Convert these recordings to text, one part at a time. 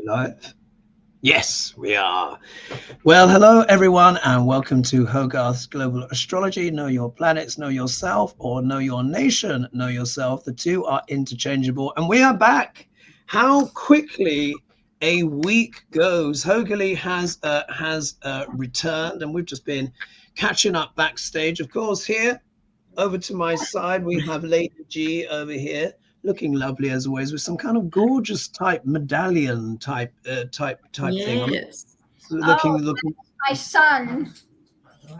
live? Yes, we are. Well, hello everyone, and welcome to Hogarth's Global Astrology. Know your planets, know yourself, or know your nation, know yourself. The two are interchangeable, and we are back. How quickly a week goes. HoGaLe's has returned, and we've just been catching up backstage. Of course, here over to my side, we have Lady G over here, looking lovely as always, with some kind of gorgeous type medallion type thing. Yes. Looking. My son.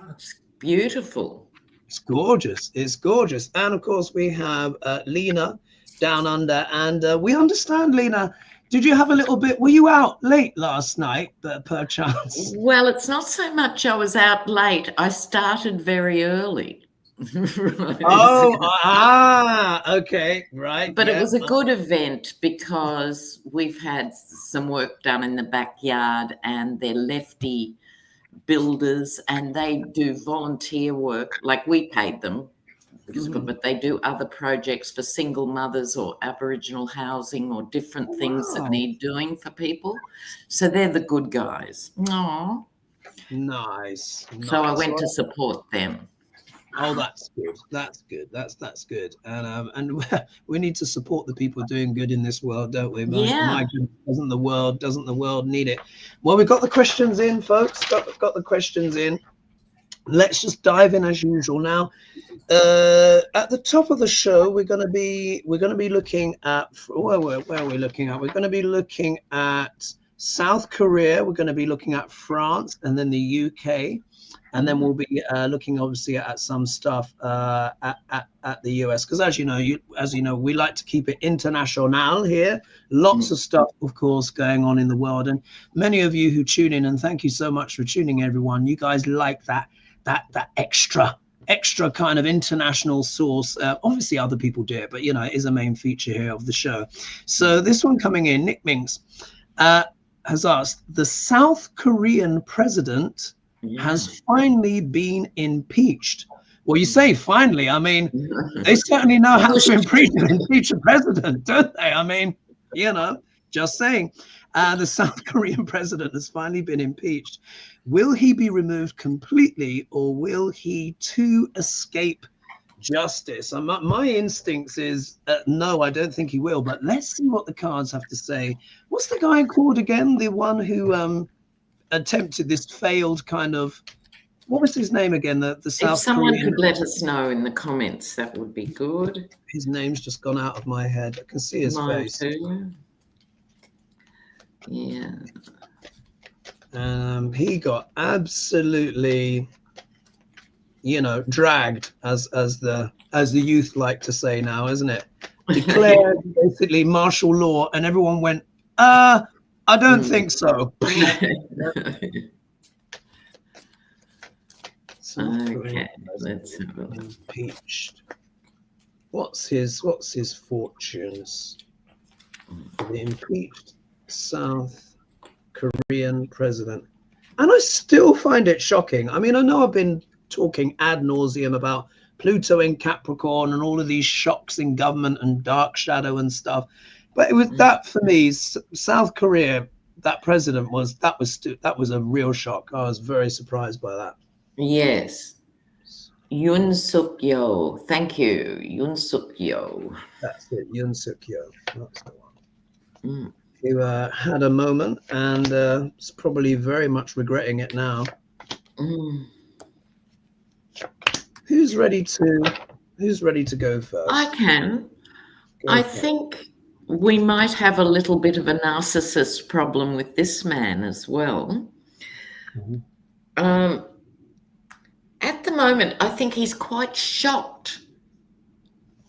It's beautiful. It's gorgeous. It's gorgeous. And of course, we have Lena down under. And we understand, Lena, did you have a little bit? Were you out late last night, per chance? Well, it's not so much I was out late. I started very early. Okay, right. But it was a good event because we've had some work done in the backyard, and they're lefty builders, and they do volunteer work. Like, we paid them, but they do other projects for single mothers or Aboriginal housing or different things that need doing for people. So they're the good guys. Aww. Nice. So I went to support them. Oh, that's good. That's good. That's good. And we need to support the people doing good in this world, don't we? My goodness, doesn't the world need it? Well, we've got the questions in, folks. Got the questions in. Let's just dive in as usual now. At the top of the show, we're going to be looking at where are we looking at? We're going to be looking at South Korea. We're going to be looking at France, and then the UK. And then we'll be looking, obviously, at some stuff at the US, because as you know, we like to keep it international here. Lots of stuff, of course, going on in the world, and many of you who tune in, and thank you so much for tuning, everyone. You guys like that extra kind of international source. Obviously, other people do it, but it is a main feature here of the show. So this one coming in, Nick Minks has asked: the South Korean president has finally been impeached. Well, you say finally. I mean, they certainly know how to impeach a president, don't they? I mean, just saying. The South Korean president has finally been impeached. Will he be removed completely, or will he too escape justice? My instincts is no, I don't think he will, but let's see what the cards have to say. What's the guy called again? The one who attempted this failed kind of, what was his name again? The South Korean. If someone could let us know in the comments, that would be good. His name's just gone out of my head. I can see his face. Too. Yeah. He got absolutely, dragged, as the youth like to say now, isn't it? Declared basically martial law, and everyone went, I don't think so. Okay, let's have a look. Impeached. What's his fortunes? The impeached South Korean president. And I still find it shocking. I mean, I know I've been talking ad nauseum about Pluto in Capricorn and all of these shocks in government and dark shadow and stuff. But it was that for me, South Korea, that president was a real shock. I was very surprised by that. Yes. Yoon Suk Yeol. Thank you. Yoon Suk Yeol. That's it. Yoon Suk Yeol. That's the one. Who had a moment and is probably very much regretting it now. Who's ready to go first? I can. I think we might have a little bit of a narcissist problem with this man as well. At the moment, I think he's quite shocked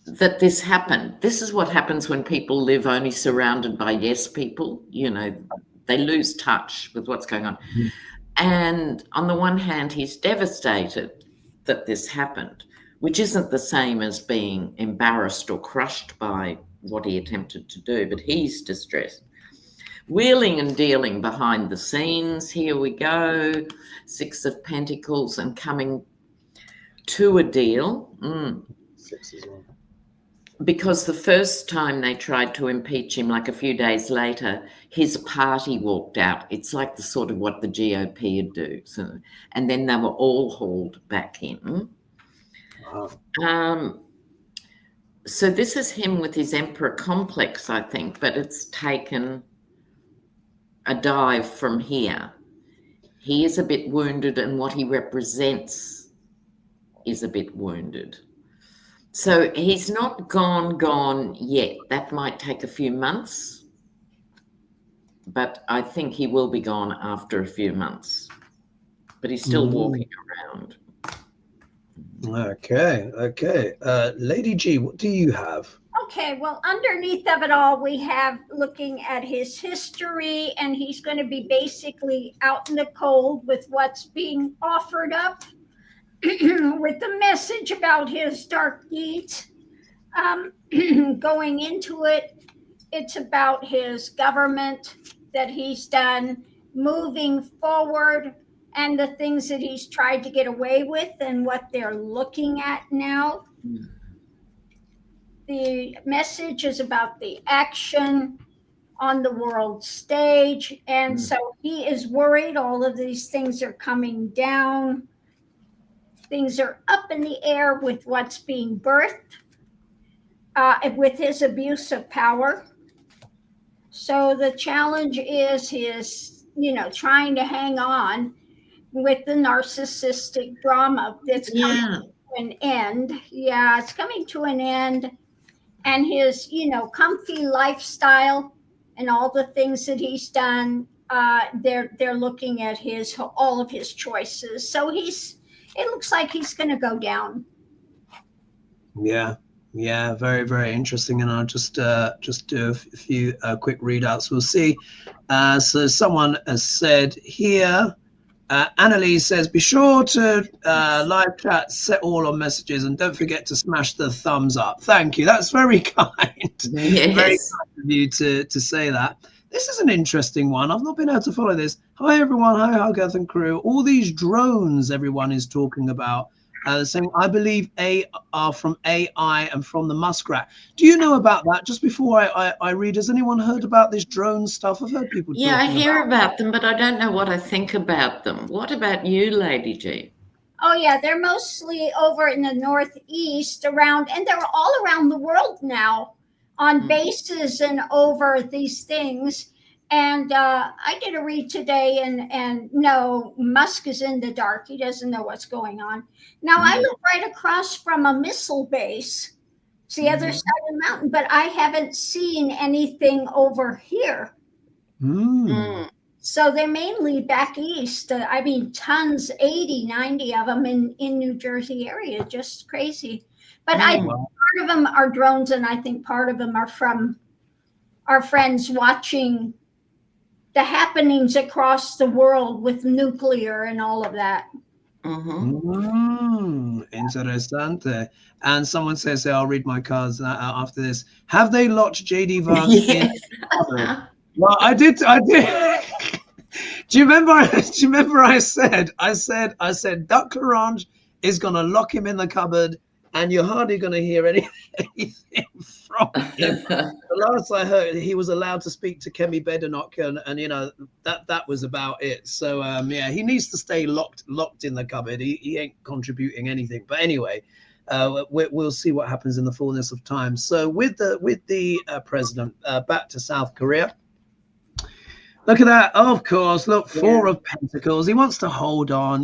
that this happened. This is what happens when people live only surrounded by yes people. They lose touch with what's going on. And on the one hand, he's devastated that this happened, which isn't the same as being embarrassed or crushed by what he attempted to do, but he's distressed. Wheeling and dealing behind the scenes. Here we go. 6 of Pentacles and coming to a deal. 6 as well. because the first time they tried to impeach him, like a few days later, his party walked out. It's like the sort of what the GOP would do. So, and then they were all hauled back in. Wow. So this is him with his emperor complex, I think, but it's taken a dive from here. He is a bit wounded, and what he represents is a bit wounded. So he's not gone yet. That might take a few months, but I think he will be gone after a few months. But he's still walking around. Okay. Lady G, what do you have? Okay, well, underneath of it all, we have looking at his history, and he's going to be basically out in the cold with what's being offered up, with the message about his dark deeds. Going into it, it's about his government that he's done, moving forward, and the things that he's tried to get away with and what they're looking at now. The message is about the action on the world stage. And so he is worried all of these things are coming down. Things are up in the air with what's being birthed, with his abuse of power. So the challenge is his, trying to hang on with the narcissistic drama that's coming to an end. Yeah, it's coming to an end. And his, comfy lifestyle and all the things that he's done, they're looking at all of his choices. So it looks like he's going to go down. Yeah, very, very interesting. And I'll just do a few quick readouts. We'll see. So someone has said here, Annalise says, be sure to live chat, set all on messages, and don't forget to smash the thumbs up. Thank you. That's very kind. Yes. Very kind of you to say that. This is an interesting one. I've not been able to follow this. Hi, everyone. Hi, Hogarth and crew. All these drones everyone is talking about, saying, I believe are from AI and from the muskrat. Do you know about that? Just before I read, has anyone heard about this drone stuff? I've heard people talking I hear about them, but I don't know what I think about them. What about you, Lady G? Oh, yeah, they're mostly over in the Northeast around, and they're all around the world now on bases and over these things. And I did a read today, and no, Musk is in the dark. He doesn't know what's going on. Now, I live right across from a missile base. It's the other side of the mountain, but I haven't seen anything over here. So they're mainly back east. I mean, tons, 80, 90 of them in New Jersey area, just crazy. But part of them are drones, and I think part of them are from our friends watching the happenings across the world with nuclear and all of that. Interessante. And someone says, I'll read my cards after this. Have they locked JD Vance in? Well, I did. Do you remember I said Duck Larange is going to lock him in the cupboard, and you're hardly going to hear anything from him. The last I heard, he was allowed to speak to Kemi Badenoch, and that was about it. So he needs to stay locked in the cupboard. He ain't contributing anything. But anyway, we'll see what happens in the fullness of time. So with the president, back to South Korea. Look at that. Oh, of course. Look, Four of Pentacles. He wants to hold on.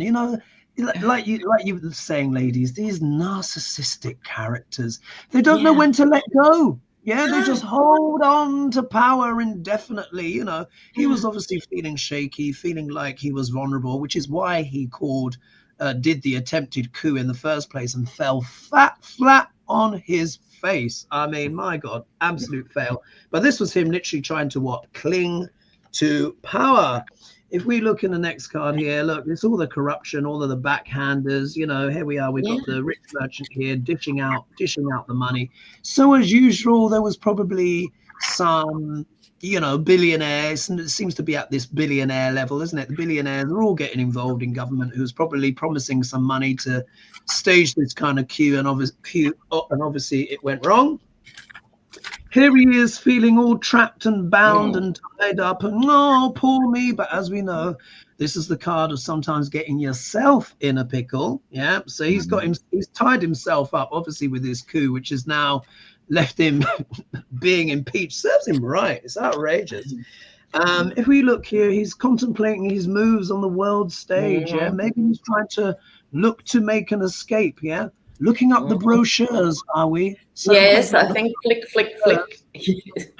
Like you were saying, ladies, these narcissistic characters, they don't know when to let go. Yeah, they just hold on to power indefinitely. He was obviously feeling shaky, feeling like he was vulnerable, which is why he did the attempted coup in the first place and fell flat on his face. I mean, my God, absolute fail. But this was him literally trying to cling to power. If we look in the next card here, look, it's all the corruption, all of the backhanders. Here we are. We've got the rich merchant here dishing out the money. So as usual, there was probably some, billionaires, and it seems to be at this billionaire level, isn't it? The billionaires are all getting involved in government, who's probably promising some money to stage this kind of coup, and obviously it went wrong. Here he is feeling all trapped and bound and tied up and, oh, poor me. But as we know, this is the card of sometimes getting yourself in a pickle. Yeah. So he's tied himself up, obviously, with his coup, which has now left him being impeached. Serves him right. It's outrageous. If we look here, he's contemplating his moves on the world stage. Yeah. Maybe he's trying to look to make an escape. Yeah. Looking up the brochures, are we? So yes, I think flick.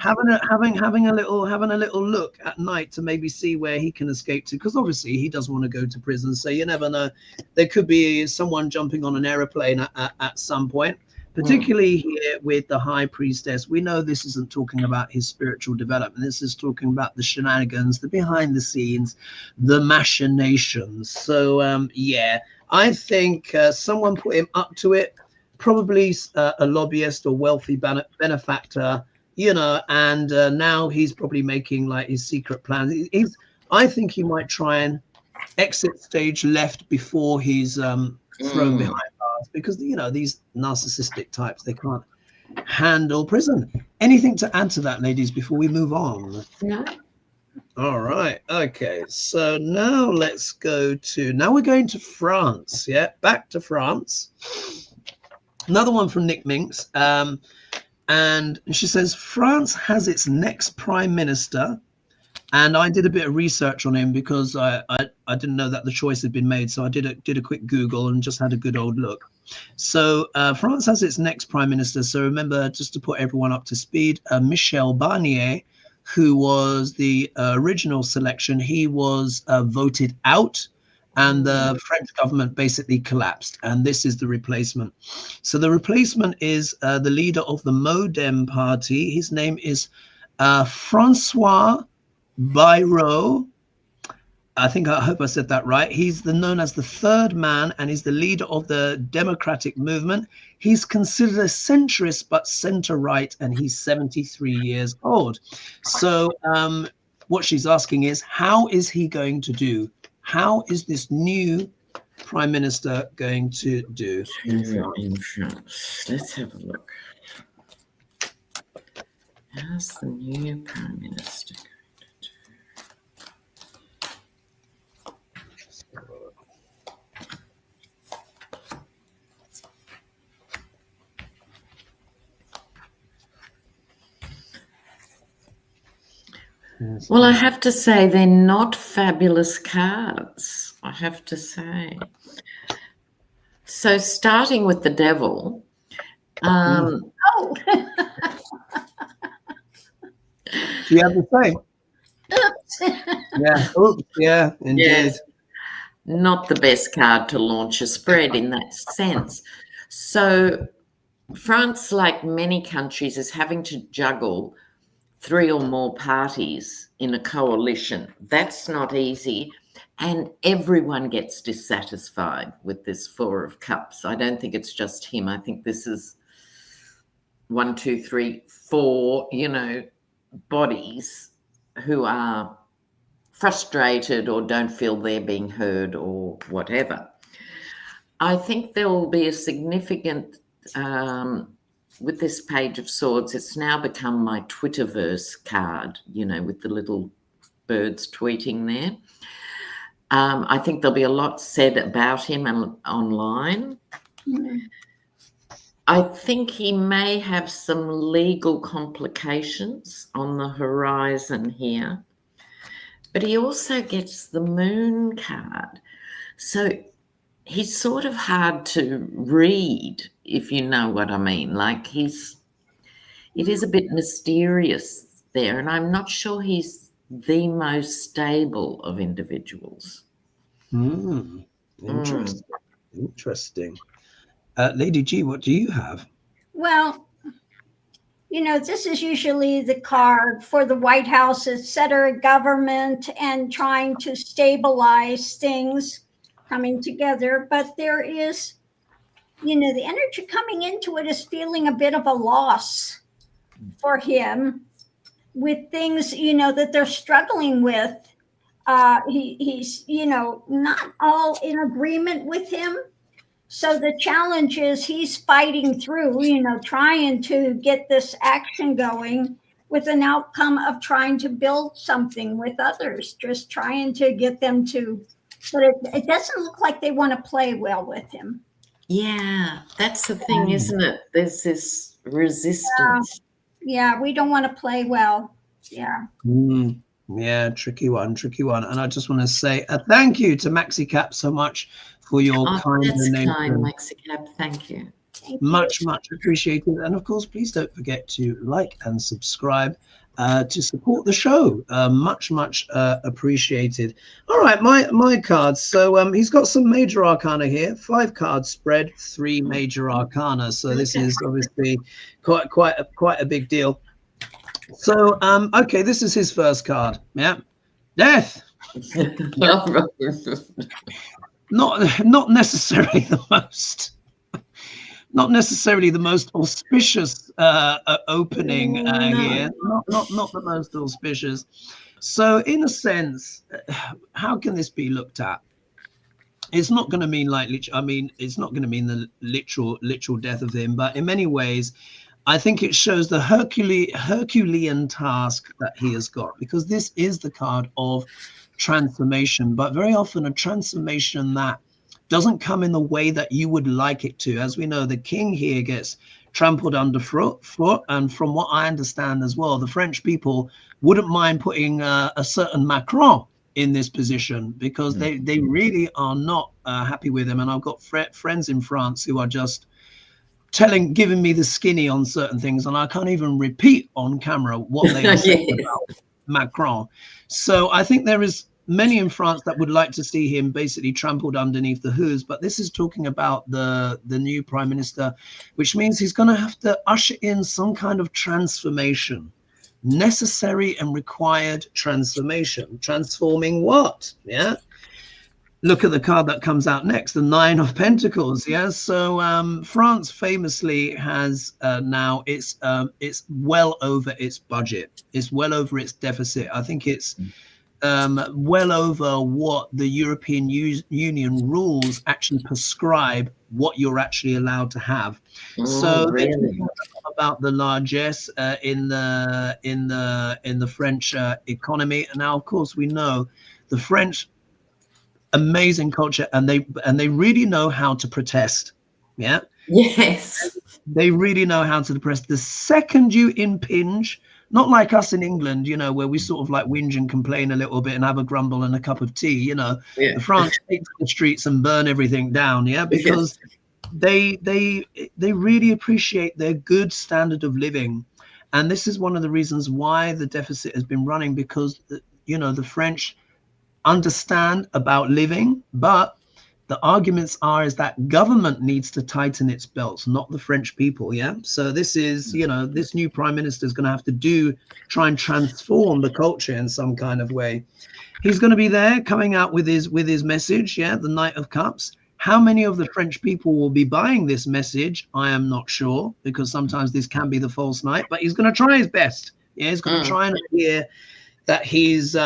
having a little look at night to maybe see where he can escape to, because obviously he doesn't want to go to prison. So you never know. There could be someone jumping on an aeroplane at some point, particularly here with the High Priestess. We know this isn't talking about his spiritual development. This is talking about the shenanigans, the behind the scenes, the machinations. So yeah. I think someone put him up to it, probably a lobbyist or wealthy benefactor, you know, and now he's probably making like his secret plans. I think he might try and exit stage left before he's thrown behind bars, because, you know, these narcissistic types, they can't handle prison. Anything to add to that, ladies, before we move on? No. All right. Okay. So now we're going to France. Yeah. Back to France. Another one from Nick Minks. And she says, France has its next prime minister. And I did a bit of research on him because I didn't know that the choice had been made. So I did a quick Google and just had a good old look. So France has its next prime minister. So remember, just to put everyone up to speed, Michel Barnier, who was the original selection, he was voted out, and the French government basically collapsed. And this is the replacement. So the replacement is the leader of the Modem party. His name is Francois Bayrou. I hope I said that right. He's known as the third man, and he's the leader of the democratic movement. He's considered a centrist, but center-right, and he's 73 years old. So what she's asking is, how is he going to do? How is this new prime minister going to do? Let's have a look. How's the new prime minister going to do? Well, I have to say they're not fabulous cards, I have to say. So starting with the devil. Oh. Do you have the same? Yeah. Oops. Yeah, indeed. Yes. Not the best card to launch a spread in that sense. So France, like many countries, is having to juggle 3 or more parties in a coalition. That's not easy. And everyone gets dissatisfied with this 4 of Cups. I don't think it's just him. I think this is 1, 2, 3, 4, bodies who are frustrated or don't feel they're being heard or whatever. I think there will be a significant, with this Page of Swords, it's now become my Twitterverse card, with the little birds tweeting there. I think there'll be a lot said about him online. Mm-hmm. I think he may have some legal complications on the horizon here, but he also gets the Moon card. So he's sort of hard to read, if you know what I mean. Like it is a bit mysterious there, and I'm not sure he's the most stable of individuals. Interesting. Interesting. Lady G, what do you have? Well, this is usually the card for the White House, etc., government, and trying to stabilize things coming together. But there is, the energy coming into it is feeling a bit of a loss for him with things, that they're struggling with. He's, not all in agreement with him. So the challenge is he's fighting through, trying to get this action going with an outcome of trying to build something with others, just trying to get them to, but it doesn't look like they want to play well with him. Yeah, that's the thing, isn't it? There's this resistance. Yeah, we don't want to play well. Yeah. Yeah, tricky one. And I just want to say thank you to Maxi Cap so much for your kind donation. Kind, Maxi Cap. Thank you. Much appreciated. And of course, please don't forget to like and subscribe to support the show. Much appreciated. All right, my cards. So he's got some major arcana here. 5 cards spread, 3 major arcana. So this is obviously quite a big deal. So okay, this is his first card. Yeah, death. Not necessarily the most. Not necessarily the most auspicious opening here. Not the most auspicious. So, in a sense, how can this be looked at? It's not going to mean it's not going to mean the literal death of him, but in many ways, I think it shows the Herculean task that he has got, because this is the card of transformation, but very often a transformation that doesn't come in the way that you would like it to. As we know, the king here gets trampled underfoot, and from what I understand as well, the French people wouldn't mind putting a certain Macron in this position, because they really are not happy with him. And I've got friends in France who are just giving me the skinny on certain things, and I can't even repeat on camera what they are saying about Macron. So I think there is many in France that would like to see him basically trampled underneath the hooves, but this is talking about the new prime minister, which means he's going to have to usher in some kind of transformation, necessary and required transformation. Transforming what? Yeah. Look at the card that comes out next, the 9 of Pentacles. Yeah. So France famously has now it's well over its budget. It's well over its deficit. I think it's well over what the European Union rules actually prescribe what you're actually allowed to have. So really? About the largesse in the French economy. And now, of course, we know the French, amazing culture, and they really know how to protest. Yeah. Yes. They really know how to protest. The second you impinge, not like us in England, where we sort of like whinge and complain a little bit and have a grumble and a cup of tea, the French take to the streets and burn everything down, because they really appreciate their good standard of living. And this is one of the reasons why the deficit has been running, because the French understand about living, but the arguments is that government needs to tighten its belts, not the French people. Yeah. So this is, this new prime minister is going to have to try and transform the culture in some kind of way. He's going to be there coming out with his message. Yeah. The Knight of Cups. How many of the French people will be buying this message? I am not sure, because sometimes this can be the false knight, but he's going to try his best. Yeah. He's going to try and appear that he's,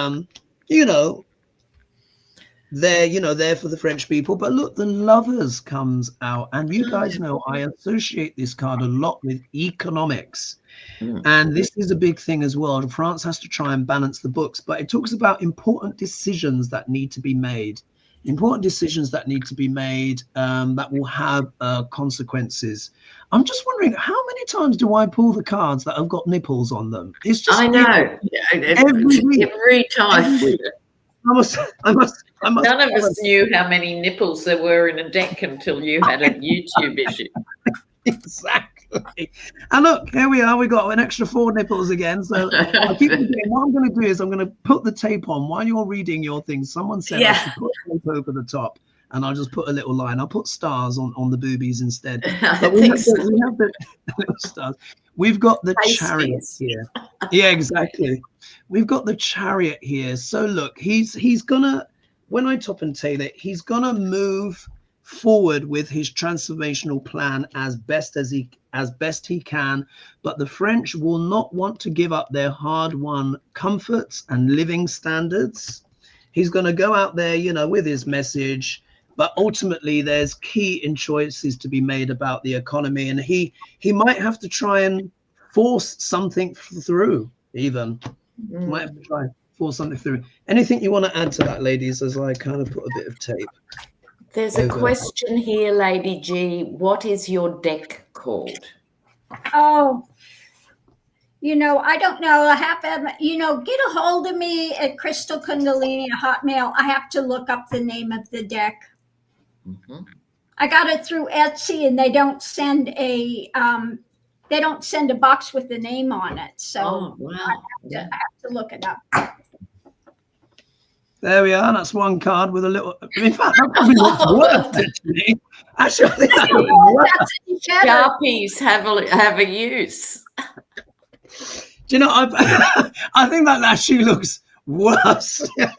there for the French people. But look, the Lovers comes out, and you guys know I associate this card a lot with economics, and this is a big thing as well. France has to try and balance the books, but it talks about important decisions that need to be made, that will have consequences. I'm just wondering, how many times do I pull the cards that have got nipples on them? It's just, I know, every time. I must. None of us knew how many nipples there were in a deck until you had a YouTube issue. Exactly. And look, here we are. We got an extra 4 nipples again. So I keep doing, what I'm going to do is I'm going to put the tape on while you're reading your thing. Someone said I should put tape over the top, and I'll just put a little line. I'll put stars on the boobies instead. But we have the little stars. We've got the chariot here. Yeah, exactly. We've got the chariot here. So look, he's gonna, when I top and tail it, he's gonna move forward with his transformational plan as best he can. But the French will not want to give up their hard-won comforts and living standards. He's gonna go out there, with his message. but ultimately there's key in choices to be made about the economy, and he might have to try and force something through. Even might have to try and force something through. Anything you want to add to that, ladies, as I kind of put a bit of tape? There's a question here, Lady G. What is your deck called? Oh, I don't know. I have to, get a hold of me at Crystal Kundalini Hotmail. I have to look up the name of the deck. Mm-hmm. I got it through Etsy, and they don't send a box with the name on it. So I have to look it up. There we are. That's one card with a little. In fact, that probably looks worse, actually. Actually, I think that looks worse. Sharpies have a use. Do you know? I think that actually looks worse. It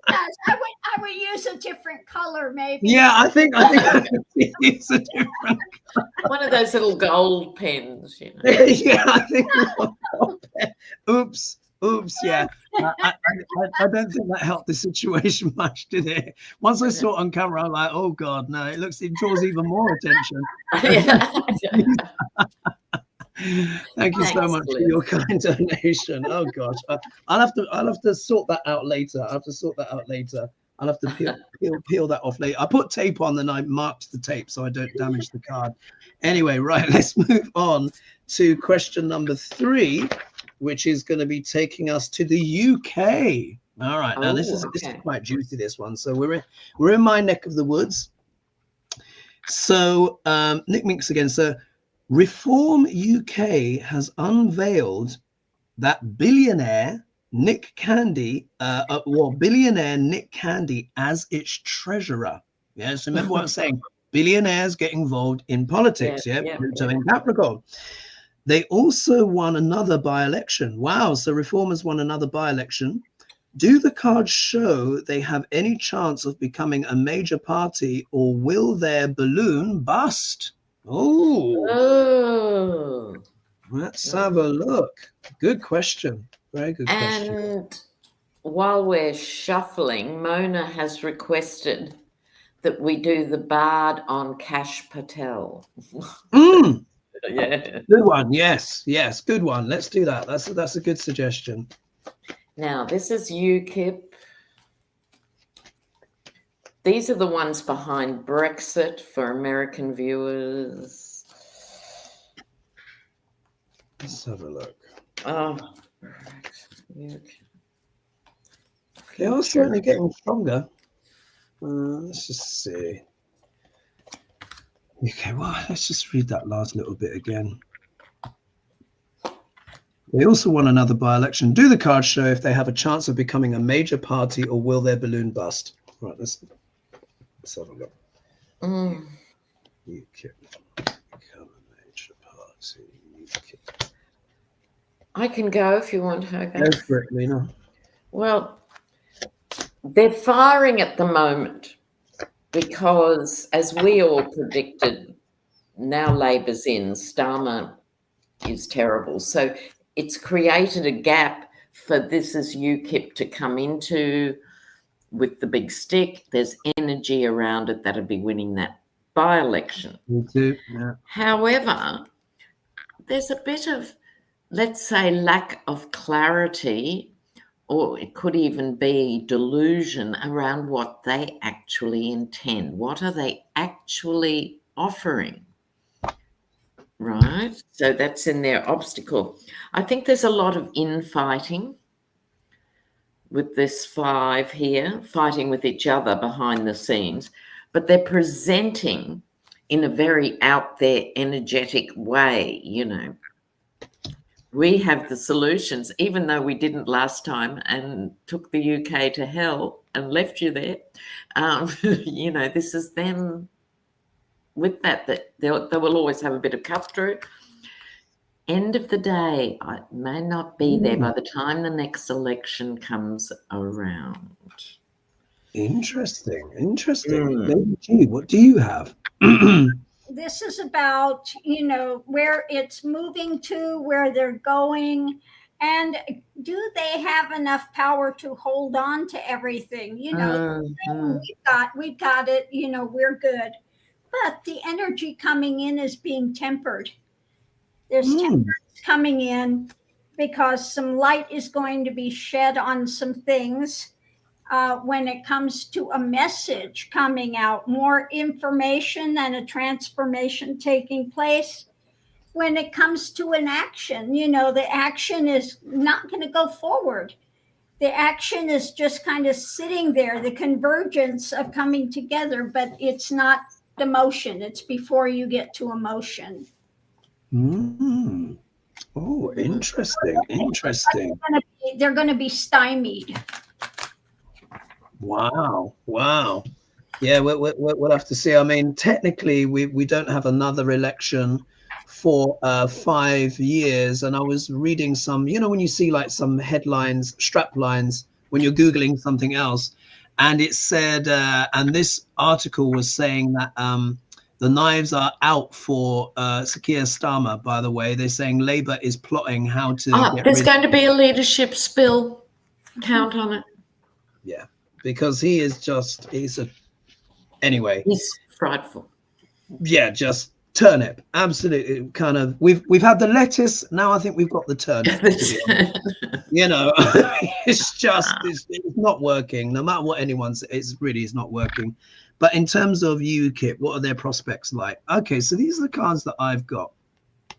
does. I would use a different color, maybe. Yeah, I think it's a different color. One of those little gold pens, Yeah, I think. Oops, yeah. I don't think that helped the situation much, did it? Once I saw it on camera, I'm like, oh God, no, it draws even more attention. Thank you so much for your kind donation. Oh gosh, I'll have to sort that out later. I'll have to peel that off later. I put tape on, then I marked the tape so I don't damage the card. Anyway, right, let's move on to question number 3, which is going to be taking us to the UK. All right, now this is quite juicy, this one. So we're in my neck of the woods. So Nick Minks again. So Reform UK has unveiled that billionaire Nick Candy as its treasurer. Yes, remember what I'm saying? Billionaires get involved in politics. So in Capricorn. They also won another by-election. Wow, so Reformers won another by-election. Do the cards show they have any chance of becoming a major party, or will their balloon bust? Oh. Let's have a look. Good question. Very good question. And while we're shuffling, Mona has requested that we do the Bard on Kash Patel. Yeah, good one. Yes, good one. Let's do that. That's a good suggestion. Now this is UKIP. These are the ones behind Brexit for American viewers. Let's have a look. They are certainly getting stronger. Let's just see. Okay, well, let's just read that last little bit again. They also won another by-election. Do the cards show if they have a chance of becoming a major party, or will their balloon bust? Right, let's have a look. UKIP become a major party. UKIP. I can go if you want, Hogarth. Go for it, Lena. Well, they're firing at the moment because, as we all predicted, now Labor's in, Starmer is terrible. So it's created a gap for this as UKIP to come into with the big stick. There's energy around it that'll be winning that by-election. Me too, yeah. However, there's a bit of, let's say, lack of clarity, or it could even be delusion around what they actually intend. What are they actually offering? Right? So that's in their obstacle. I think there's a lot of infighting with this 5 here, fighting with each other behind the scenes, but they're presenting in a very out there, energetic way, We have the solutions, even though we didn't last time and took the UK to hell and left you there. This is them with that they will always have a bit of cut through. End of the day, I may not be there by the time the next election comes around. Interesting. Lady G, what do you have? This is about, where it's moving to, where they're going, And do they have enough power to hold on to everything? You know, we've got it, you know, we're good. But the energy coming in is being tempered. There's temperance coming in because some light is going to be shed on some things when it comes to a message coming out, more information and a transformation taking place. When it comes to an action, you know, the action is not going to go forward. The action is just kind of sitting there, the convergence of coming together, but it's not the motion. It's before you get to emotion. Oh, interesting. Interesting. They're going to be stymied. Wow. Wow. Yeah, we'll have to see. I mean, technically, we don't have another election for 5 years. And I was reading some, you know, when you see like some headlines, strap lines, when you're Googling something else, and it said, and this article was saying that the knives are out for Keir Starmer, by the way. They're saying Labour is plotting how to there's going to be a leadership spill. Count on it. Yeah, because he's frightful. Yeah, just turnip. Absolutely. Kind of, we've had the lettuce, now I think we've got the turnip. You know, it's not working. No matter what anyone says, it's not working. But in terms of UKIP, what are their prospects like? Okay, so these are the cards that I've got.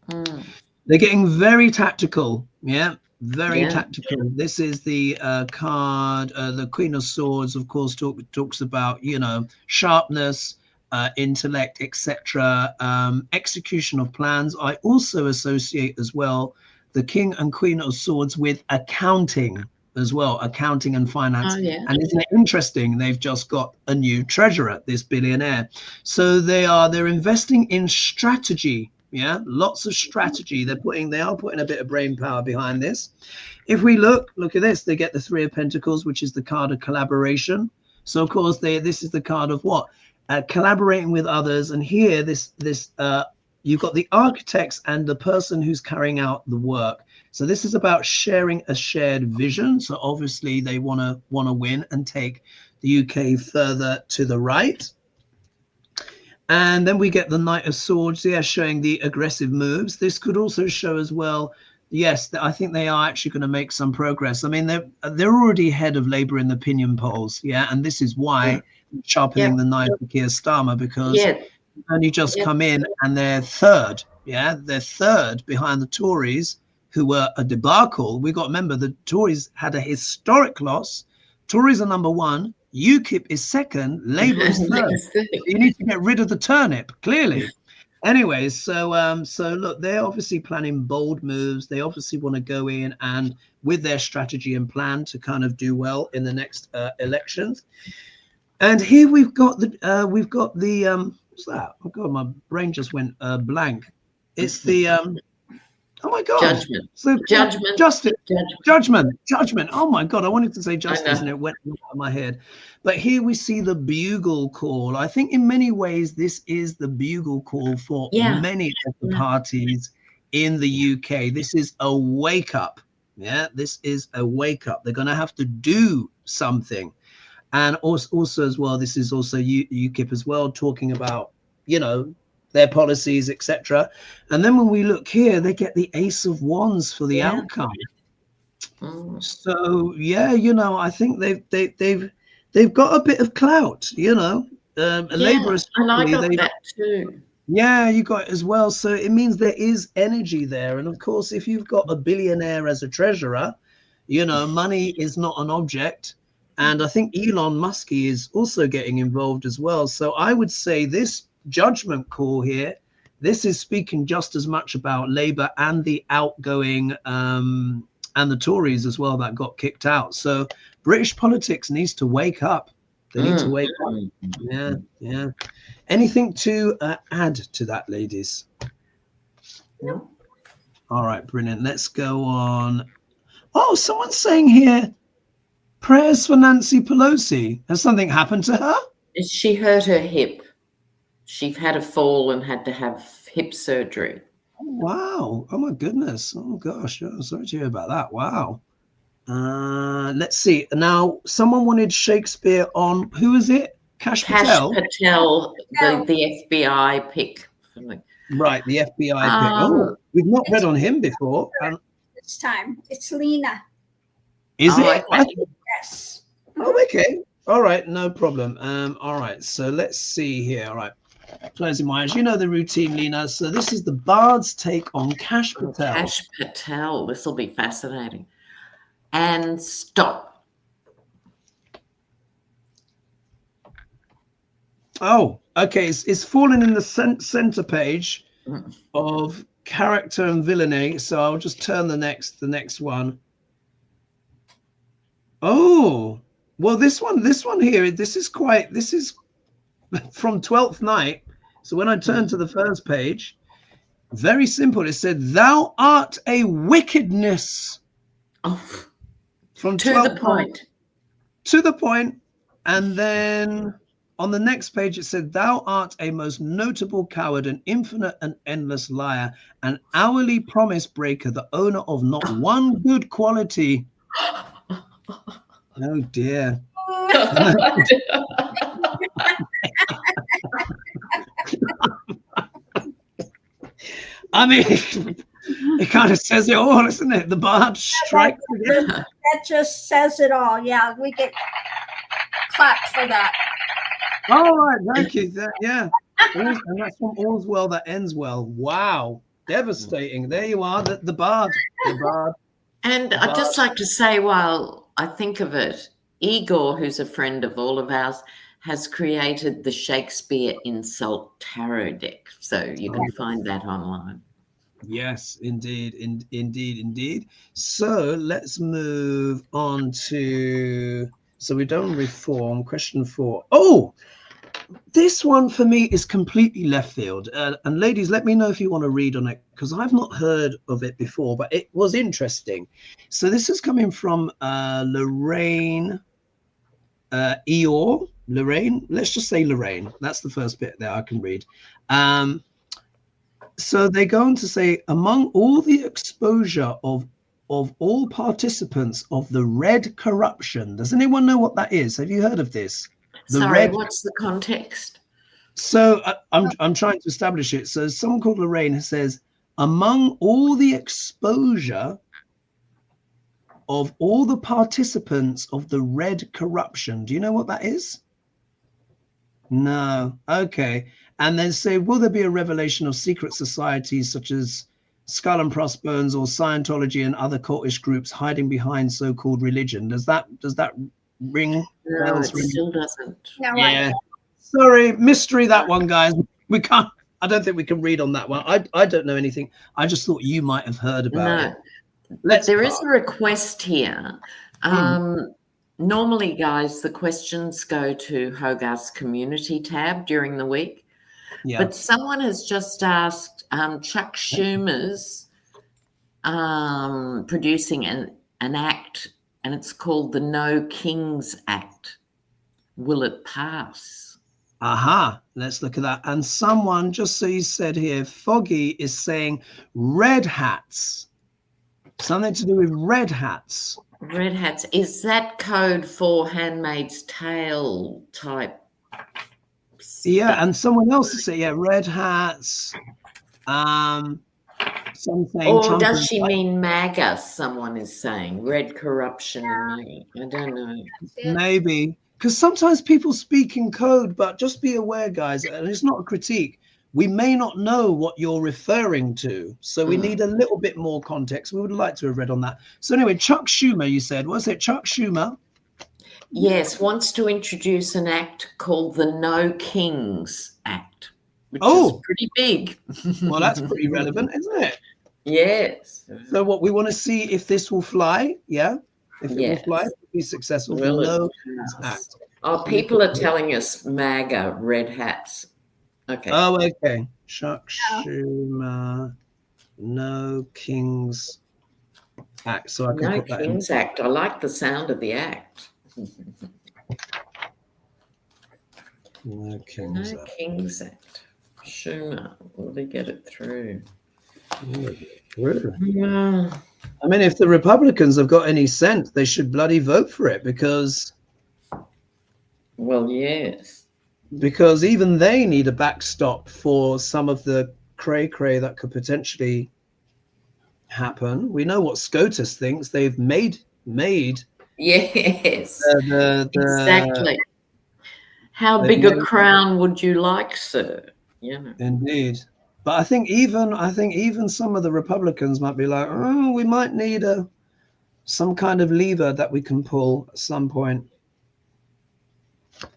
They're getting very tactical. Yeah, very tactical. This is the card, the Queen of Swords, of course, talks about, you know, sharpness, intellect, etc., execution of plans. I also associate as well the King and Queen of Swords with accounting as well, accounting and finance. And isn't it interesting? They've just got a new treasurer, this billionaire. So they're investing in strategy. Yeah, lots of strategy. They are putting a bit of brain power behind this. If we look at this, they get the Three of Pentacles, which is the card of collaboration. So of course this is the card of what? Collaborating with others. And here you've got the architects and the person who's carrying out the work. So this is about sharing a shared vision. So obviously they want to win and take the UK further to the right. And then we get the Knight of Swords, showing the aggressive moves. This could also show as well, yes, I think they are actually going to make some progress. I mean, they're already ahead of Labour in the opinion polls, and this is why sharpening the knife of Keir Starmer, because only just come in and they're third, they're third behind the Tories, who were a debacle. We got to remember the Tories had a historic loss. Tories are number one. UKIP is second, Labour is third. You need to get rid of the turnip, clearly. Anyways, so look, they're obviously planning bold moves. They obviously want to go in and with their strategy and plan to kind of do well in the next elections. And here we've got the what's that? Oh God, my brain just went blank. It's the oh my God. Judgment. So, Judgment. Justice. Judgment. Oh my God. I wanted to say justice and it went out of my head. But here we see the bugle call. I think in many ways, this is the bugle call for many of the parties in the UK. This is a wake up. Yeah, this is a wake up. They're going to have to do something. And also as well, this is also UKIP as well, talking about, you know, their policies, etc. And then when we look here, they get the Ace of Wands for the outcome. So you know, I think they've got a bit of clout, you know. Labour is, and I got that too. Yeah, you got it as well. So it means there is energy there. And of course, if you've got a billionaire as a treasurer, you know, money is not an object. And I think Elon Musk is also getting involved as well. So I would say this judgment call here, this is speaking just as much about Labour and the outgoing and the Tories as well that got kicked out. So British politics needs to wake up. They need to wake up. Yeah. Anything to add to that, ladies? No. All right, brilliant. Let's go on. Oh, someone's saying here, prayers for Nancy Pelosi. Has something happened to her? She hurt her hip. She had a fall and had to have hip surgery. Wow. Oh my goodness. Oh gosh. I'm sorry to hear about that. Wow. Let's see. Now, someone wanted Shakespeare on, who is it? Cash Patel? Patel, the FBI pick. Right, the FBI pick. Oh, we've not read on him before. This time it's Lena. Is it? Okay. Yes. Oh, okay. All right, no problem. All right, so let's see here. All right, closing my eyes. You know the routine, Lena. So this is the Bard's take on Cash Patel. Cash Patel. This will be fascinating. And stop. Oh, okay. It's fallen in the center page of character and villainy. So I'll just turn the next one. Oh, well, this one here. This is from 12th Night. So when I turn to the first page, very simple. It said, "Thou art a wickedness." Oh. From to the point. To the point. And then on the next page, it said, "Thou art a most notable coward, an infinite and endless liar, an hourly promise breaker, the owner of not one good quality." Oh, dear. I mean, it kind of says it all, isn't it? The Bard strikes again. That just says it all. Yeah, we get clapped for that. All right, thank you. Yeah, and that's from All's Well That Ends Well. Wow, devastating. There you are, the Bard. The Bard. And I'd just like to say, while I think of it, Igor, who's a friend of all of ours, has created the Shakespeare Insult Tarot deck. So you can find that online. Yes, indeed, indeed. So let's move on to, so we've done reform. Question 4. Oh, this one for me is completely left field. And ladies, let me know if you want to read on it, because I've not heard of it before, but it was interesting. So this is coming from Lorraine Eeyore. Lorraine, let's just say Lorraine. That's the first bit that I can read. So they go on to say, among all the exposure of all participants of the red corruption. Does anyone know what that is? Have you heard of this? What's the context? So I'm trying to establish it. So someone called Lorraine says, among all the exposure of all the participants of the red corruption. Do you know what that is? No. Okay. And then say, will there be a revelation of secret societies such as Skull and Crossbones or Scientology and other cultish groups hiding behind so-called religion? Does that ring bells? No, it still doesn't. No, yeah. Sorry, mystery that one, guys. We can't. I don't think we can read on that one. I don't know anything. I just thought you might have heard about it. There is a request here. Normally, guys, the questions go to Hogarth's community tab during the week. Yeah. But someone has just asked, Chuck Schumer's producing an act, and it's called the No Kings Act. Will it pass? Aha, let's look at that. And someone, just so you said here, Foggy is saying red hats. Something to do with red hats. Red hats. Is that code for Handmaid's Tale type? Yeah, and someone else is saying, yeah, red hats. Something. Or does she mean MAGA? Someone is saying red corruption. I don't know. Maybe. Because sometimes people speak in code, but just be aware, guys, and it's not a critique. We may not know what you're referring to. So we need a little bit more context. We would like to have read on that. So anyway, Chuck Schumer, you said, was it Chuck Schumer? Yes, wants to introduce an act called the No Kings Act, which is pretty big. Well, that's pretty relevant, isn't it? Yes. So what we want to see if this will fly, yeah? If it will fly, be successful. No Act. Oh, people are telling us MAGA, red hats. Okay. Oh, okay. Chuck Schumer, No Kings Act. So I can No put that Kings Act. I like the sound of the act. No Kings Act. Kings Act. Schumer. Will they get it through? Really? Yeah. I mean, if the Republicans have got any sense, they should bloody vote for it, because Well, yes. even they need a backstop for some of the cray that could potentially happen. We know what SCOTUS thinks. They've made Yes. the Exactly. How big a crown would you like, sir? You know. Indeed. But I think even some of the Republicans might be like, oh, we might need some kind of lever that we can pull at some point.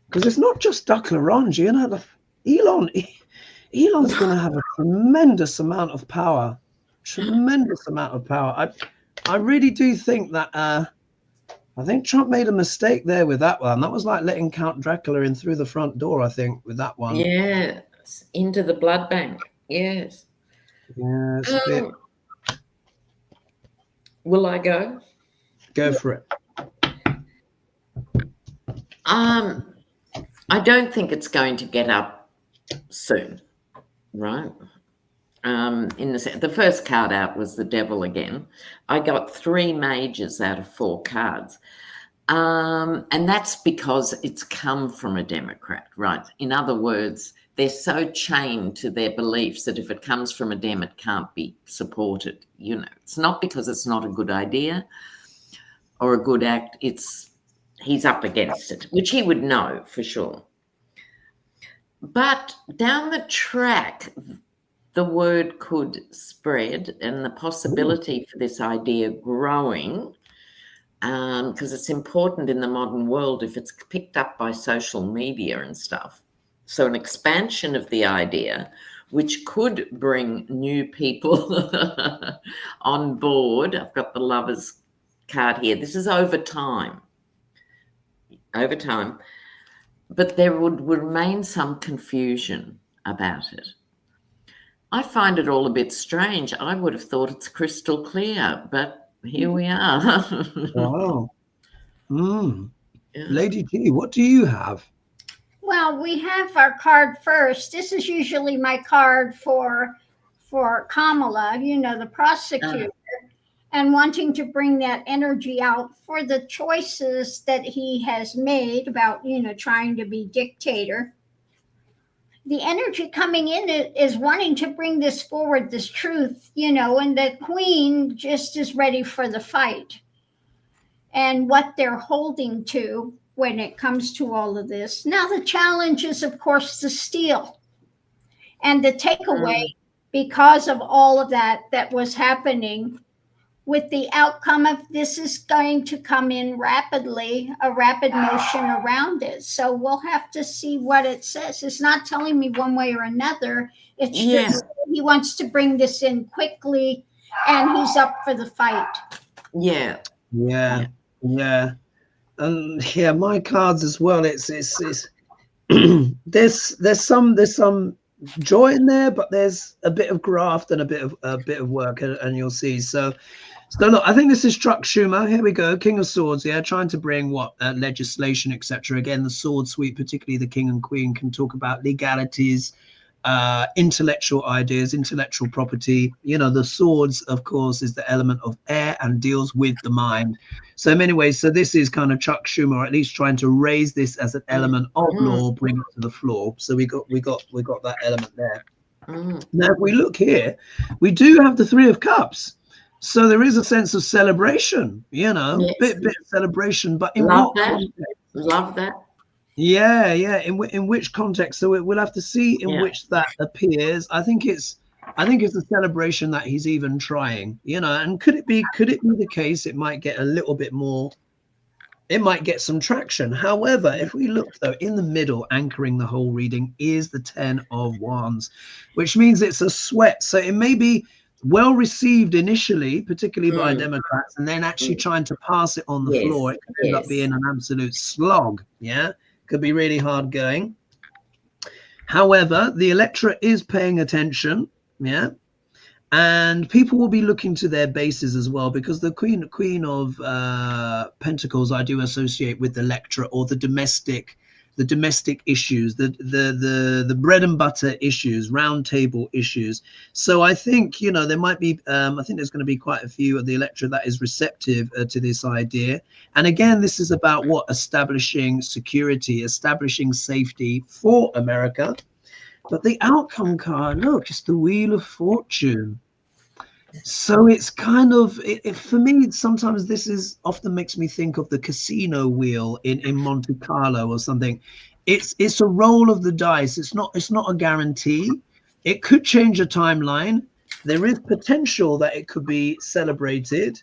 Because it's not just duck orange, you know. Elon's going to have a tremendous amount of power. I really do think that I think Trump made a mistake there with that one. That was like letting Count Dracula in through the front door, I think, with that one. Yes, into the blood bank. Yes. Yeah, it's a bit... Will I go? Go for it. I don't think it's going to get up soon, right? In the first card out was the devil again. I got 3 majors out of 4 cards. And that's because it's come from a Democrat, right? In other words, they're so chained to their beliefs that if it comes from a Dem, it can't be supported. You know, it's not because it's not a good idea or a good act. He's up against it, which he would know for sure. But down the track, the word could spread, and the possibility for this idea growing, because it's important in the modern world if it's picked up by social media and stuff. So an expansion of the idea, which could bring new people on board. I've got the Lovers card here. This is over time. But there would remain some confusion about it. I find it all a bit strange. I would have thought it's crystal clear, but here we are. Wow. Yeah. Lady G, what do you have? Well, we have our card first. This is usually my card for Kamala, you know, the prosecutor, and wanting to bring that energy out for the choices that he has made about, you know, trying to be dictator. The energy coming in is wanting to bring this forward, this truth, you know, and the Queen just is ready for the fight. And what they're holding to when it comes to all of this. Now, the challenge is, of course, the steal and the takeaway because of all of that was happening. With the outcome of this is going to come in rapidly, a rapid motion around it. So we'll have to see what it says. It's not telling me one way or another. It's just he wants to bring this in quickly, and he's up for the fight. Yeah. And yeah, my cards as well. It's there's some joy in there, but there's a bit of graft and a bit of work, and you'll see. So look, I think this is Chuck Schumer. Here we go, King of Swords. Yeah, trying to bring legislation, etc. Again, the sword suite, particularly the King and Queen, can talk about legalities, intellectual ideas, intellectual property. You know, the swords, of course, is the element of air and deals with the mind. So in many ways, so this is kind of Chuck Schumer, or at least trying to raise this as an element of law, bring it to the floor. So we got that element there. Now, if we look here, we do have the 3 of Cups. So there is a sense of celebration, you know, bit of celebration, but in what context? Love that. Yeah. In which context? So we'll have to see in which that appears. I think it's a celebration that he's even trying, you know. And could it be the case it might get a little bit more? It might get some traction. However, if we look though, in the middle, anchoring the whole reading is the 10 of Wands, which means it's a sweat. So it may be well received initially, particularly by Democrats, and then actually trying to pass it on the floor, it could end up being an absolute slog. Yeah, could be really hard going. However, the electorate is paying attention. Yeah, and people will be looking to their bases as well, because the Queen of Pentacles I do associate with the electorate, or the domestic the domestic issues, the bread and butter issues, round table issues. So I think, you know, there might be, I think there's going to be quite a few of the electorate that is receptive to this idea. And again, this is about what? Establishing security, establishing safety for America. But the outcome card, look, it's the Wheel of Fortune. So it's kind of, for me, sometimes this is often makes me think of the casino wheel in Monte Carlo or something. It's a roll of the dice. It's not a guarantee. It could change a timeline. There is potential that it could be celebrated,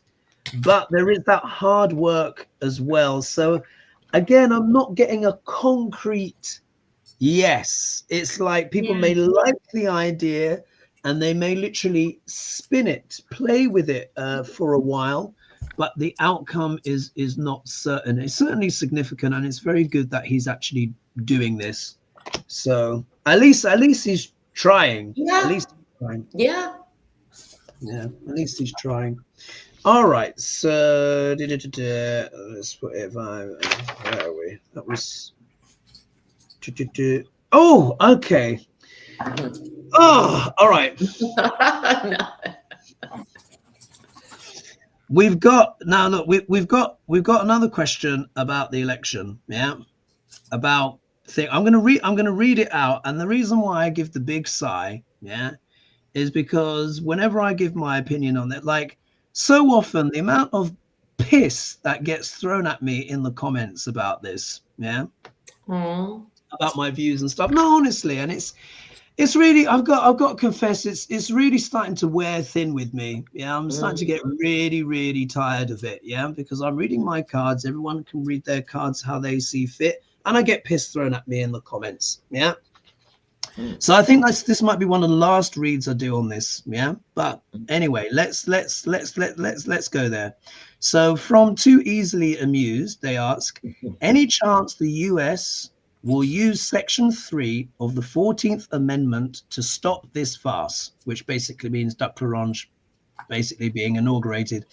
but there is that hard work as well. So again, I'm not getting a concrete yes. It's like people may like the idea, and they may literally spin it, play with it for a while, but the outcome is not certain. It's certainly significant, and it's very good that he's actually doing this. So at least he's trying. Yeah. At least he's trying. Yeah. Yeah. At least he's trying. All right. So let's put it. Where are we? That was. Oh, okay. Oh, all right. No. We've got now. Look, we've got another question about the election. Yeah, about thing. I'm gonna read it out, and the reason why I give the big sigh, yeah, is because whenever I give my opinion on it, like so often the amount of piss that gets thrown at me in the comments about this, yeah, about my views and stuff. No, honestly, and it's really, I've got to confess, it's really starting to wear thin with me. Yeah, I'm starting to get really, really tired of it. Yeah, because I'm reading my cards. Everyone can read their cards how they see fit, and I get piss thrown at me in the comments. Yeah. So I think this might be one of the last reads I do on this. Yeah. But anyway, let's go there. So from Too Easily Amused, they ask, any chance the US will use Section 3 of the 14th Amendment to stop this farce, which basically means Duck L'Orange basically being inaugurated.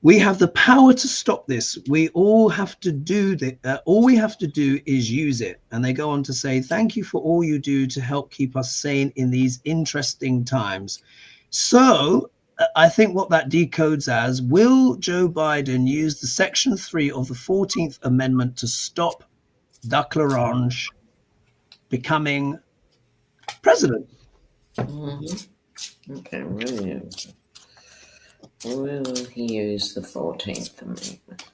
We have the power to stop this. We all have to do that. All we have to do is use it. And they go on to say, thank you for all you do to help keep us sane in these interesting times. So I think what that decodes as, will Joe Biden use the Section 3 of the 14th Amendment to stop Duck L'Orange becoming president? Okay, will he use the 14th Amendment?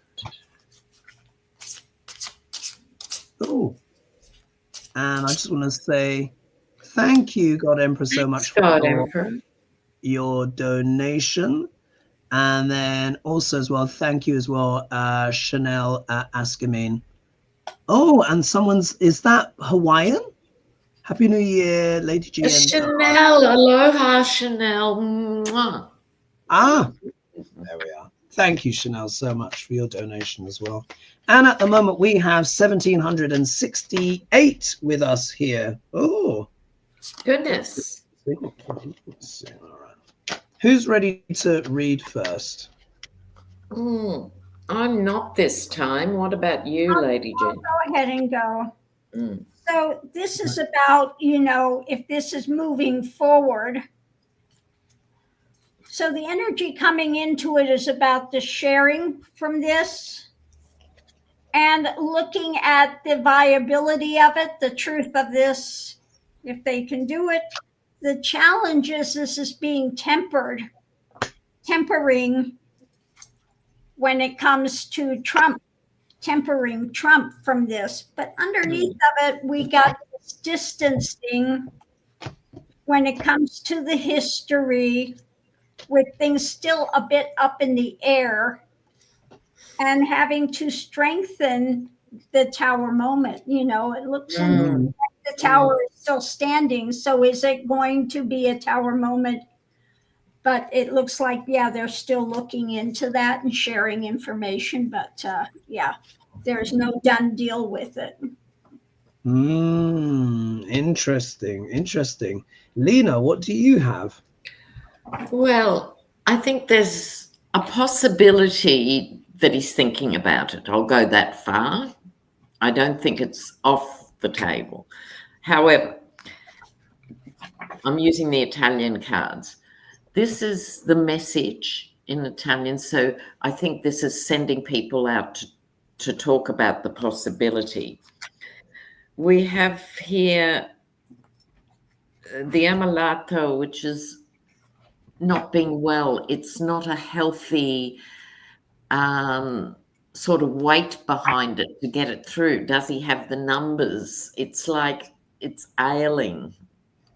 Oh, and I just want to say thank you, God Emperor, so much for your donation. And then also as well, thank you as well, Chanel Askamine. Oh, and is that Hawaiian? Happy New Year, Lady G. Chanel, aloha, Chanel. Mwah. Ah, there we are. Thank you, Chanel, so much for your donation as well. And at the moment, we have 1,768 with us here. Oh, Goodness. All right. Who's ready to read first? I'm not this time. What about you, Lady J? I'll go ahead and go. So this is about, if this is moving forward. So the energy coming into it is about the sharing from this and looking at the viability of it, the truth of this, if they can do it. The challenge is this is being tempering when it comes to Trump, tempering Trump from this. But underneath of it, we got this distancing when it comes to the history, with things still a bit up in the air, and having to strengthen the tower moment. It looks like the tower is still standing. So is it going to be a tower moment? But it looks like, they're still looking into that and sharing information. But there's no done deal with it. Interesting. Lena, what do you have? Well, I think there's a possibility that he's thinking about it. I'll go that far. I don't think it's off the table. However, I'm using the Italian cards. This is the message in Italian. So I think this is sending people out to talk about the possibility. We have here the ammalato, which is not being well. It's not a healthy sort of weight behind it to get it through. Does he have the numbers? It's like it's ailing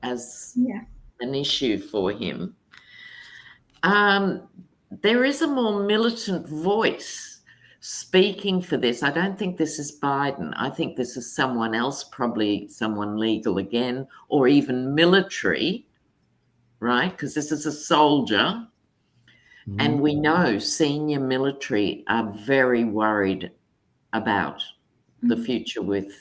as an issue for him. There is a more militant voice speaking for this. I don't think this is Biden. I think this is someone else, probably someone legal again, or even military, right? Because this is a soldier. And we know senior military are very worried about the future with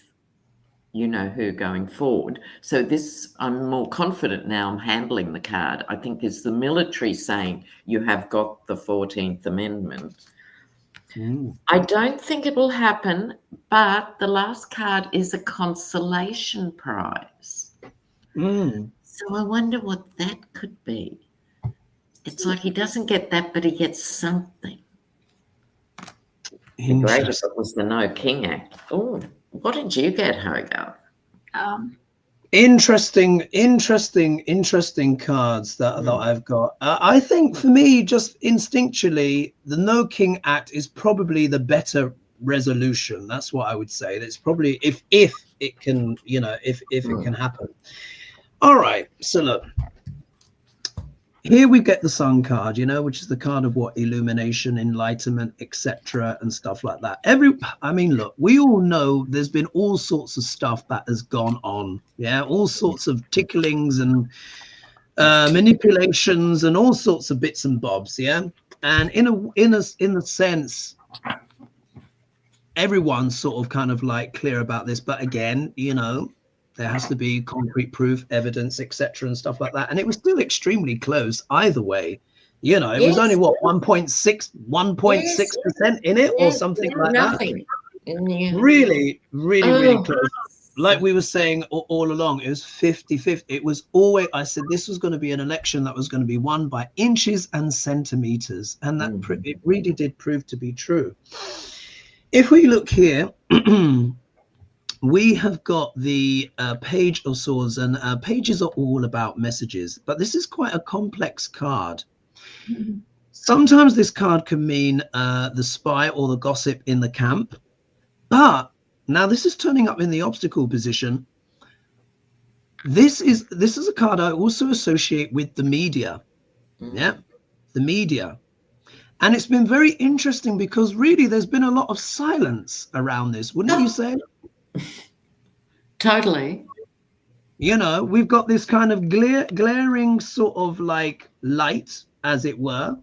you know who going forward. So this, I'm more confident now I'm handling the card, I think is the military saying you have got the 14th Amendment. I don't think it will happen, but the last card is a consolation prize. So I wonder what that could be. It's like he doesn't get that, but he gets something. Great if it was the No King Act. Oh, what did you get, Hogarth? Interesting cards that I've got. I think for me, just instinctually, the No King Act is probably the better resolution. That's what I would say. That's probably if it can, you know, if it can happen. All right. So look. Here we get the Sun card, you know, which is the card of what illumination, enlightenment, etc., and stuff like that. I mean, look, we all know there's been all sorts of stuff that has gone on, yeah, all sorts of ticklings and manipulations and all sorts of bits and bobs, yeah. And in a sense, everyone's sort of kind of like clear about this, but again, you know, there has to be concrete proof, evidence, etc., and stuff like that. And it was still extremely close either way. You know, it was only what 1.6% in it or something like that. Really close. Like we were saying all along, it was 50-50. It was always, I said this was going to be an election that was going to be won by inches and centimeters, and that it really did prove to be true. If we look here. We have got the Page of Swords, and pages are all about messages, but this is quite a complex card. Sometimes this card can mean the spy or the gossip in the camp, but now this is turning up in the obstacle position. This is a card I also associate with the media. Yeah, the media. And it's been very interesting because really there's been a lot of silence around this, wouldn't you say? Totally. You know, we've got this kind of glaring sort of like light, as it were,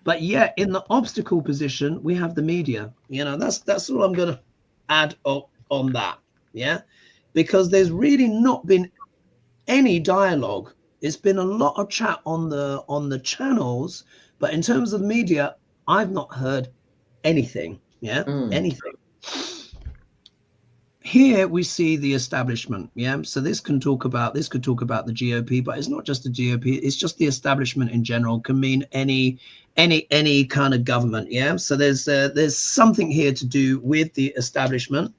but yet in the obstacle position we have the media. You know, that's all I'm going to add on that. Yeah, because there's really not been any dialogue. It's been a lot of chat on the channels, but in terms of media, I've not heard anything. Yeah, anything. Here we see the establishment. Yeah, so this could talk about the GOP, but it's not just the GOP. It's just the establishment in general. Can mean any kind of government. Yeah, so there's something here to do with the establishment.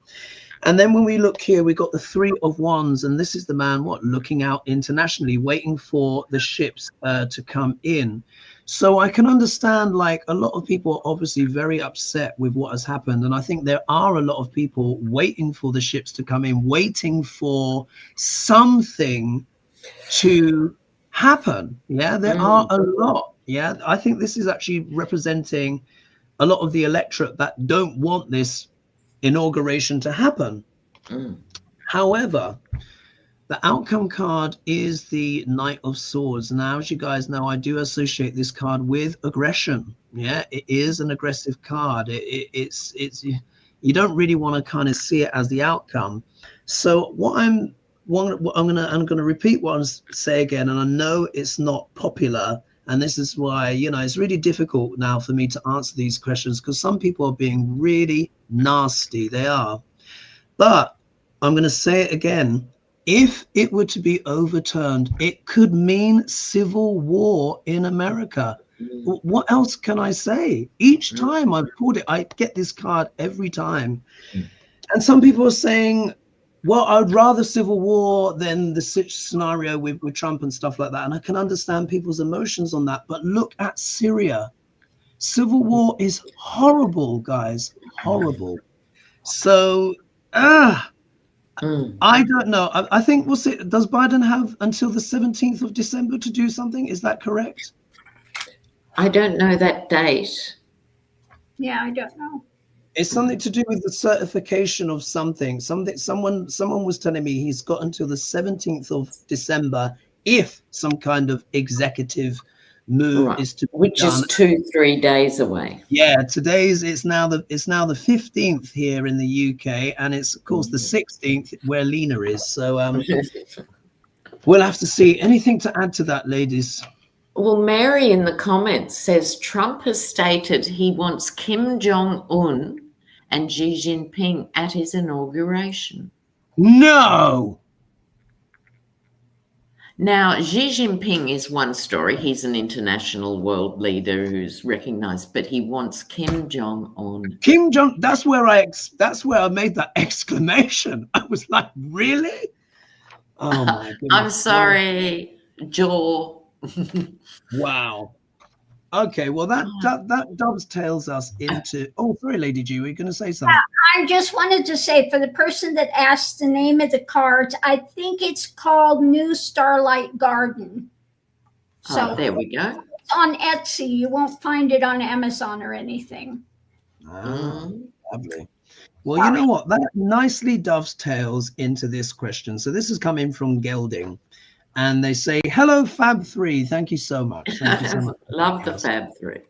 And then when we look here, we got the Three of Wands, and this is the man looking out internationally, waiting for the ships to come in. So I can understand, like, a lot of people are obviously very upset with what has happened. And I think there are a lot of people waiting for the ships to come in, waiting for something to happen. Yeah, there are a lot. Yeah, I think this is actually representing a lot of the electorate that don't want this inauguration to happen. However, the outcome card is the Knight of Swords. Now, as you guys know, I do associate this card with aggression. Yeah, it is an aggressive card. It's you don't really want to kind of see it as the outcome. So I'm gonna repeat what I say again, and I know it's not popular, and this is why, you know, it's really difficult now for me to answer these questions because some people are being really nasty. They are. But I'm going to say it again. If it were to be overturned, it could mean civil war in America. What else can I say? Each time I've pulled it, I get this card every time. And some people are saying, well, I'd rather civil war than the scenario with Trump and stuff like that. And I can understand people's emotions on that. But look at Syria. Civil war is horrible, guys. Horrible. So, I don't know. I think does Biden have until the 17th of December to do something? Is that correct? I don't know that date. Yeah, I don't know. It's something to do with the certification of something. Someone was telling me he's got until the 17th of December if some kind of executive move is to be which done. Is 2-3 days away. Yeah, it's now the 15th here in the UK, and it's of course the 16th where Lena is. So we'll have to see. Anything to add to that, ladies? Well, Mary in the comments says Trump has stated he wants Kim Jong-un and Xi Jinping at his inauguration. No. Now, Xi Jinping is one story. He's an international world leader who's recognized, but he wants Kim Jong-un. Kim Jong, that's where I made that exclamation. I was like, really? Oh my goodness. I'm sorry, Jaw. Wow. Okay, well that dovetails us into. Oh, sorry, Lady G, were you going to say something? I just wanted to say, for the person that asked the name of the cards, I think it's called New Starlight Garden. So there we go. It's on Etsy. You won't find it on Amazon or anything. Lovely. Well, you know what? That nicely dovetails into this question. So this is coming from Gelding. And they say, hello, Fab3. Thank you so much. Thank you so much. Love the Fab3.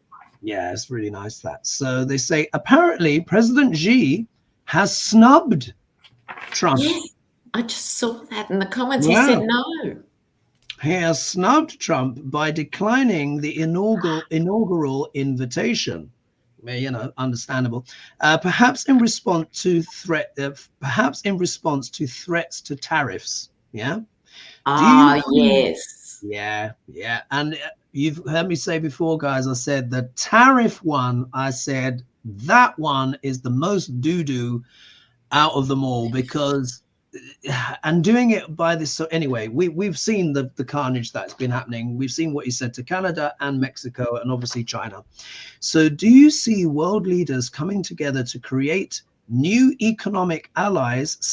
Yeah, it's really nice that. So they say, apparently, President Xi has snubbed Trump. Yes, I just saw that in the comments. Wow. He said no. He has snubbed Trump by declining the inaugural invitation. You know, understandable. Perhaps in response to threats to tariffs. Yeah. Yes. Yeah. And you've heard me say before, guys, I said the tariff one, I said that one is the most doo-doo out of them all, because, and doing it by this. So anyway, we've seen the carnage that's been happening. We've seen what he said to Canada and Mexico and obviously China. So do you see world leaders coming together to create new economic allies /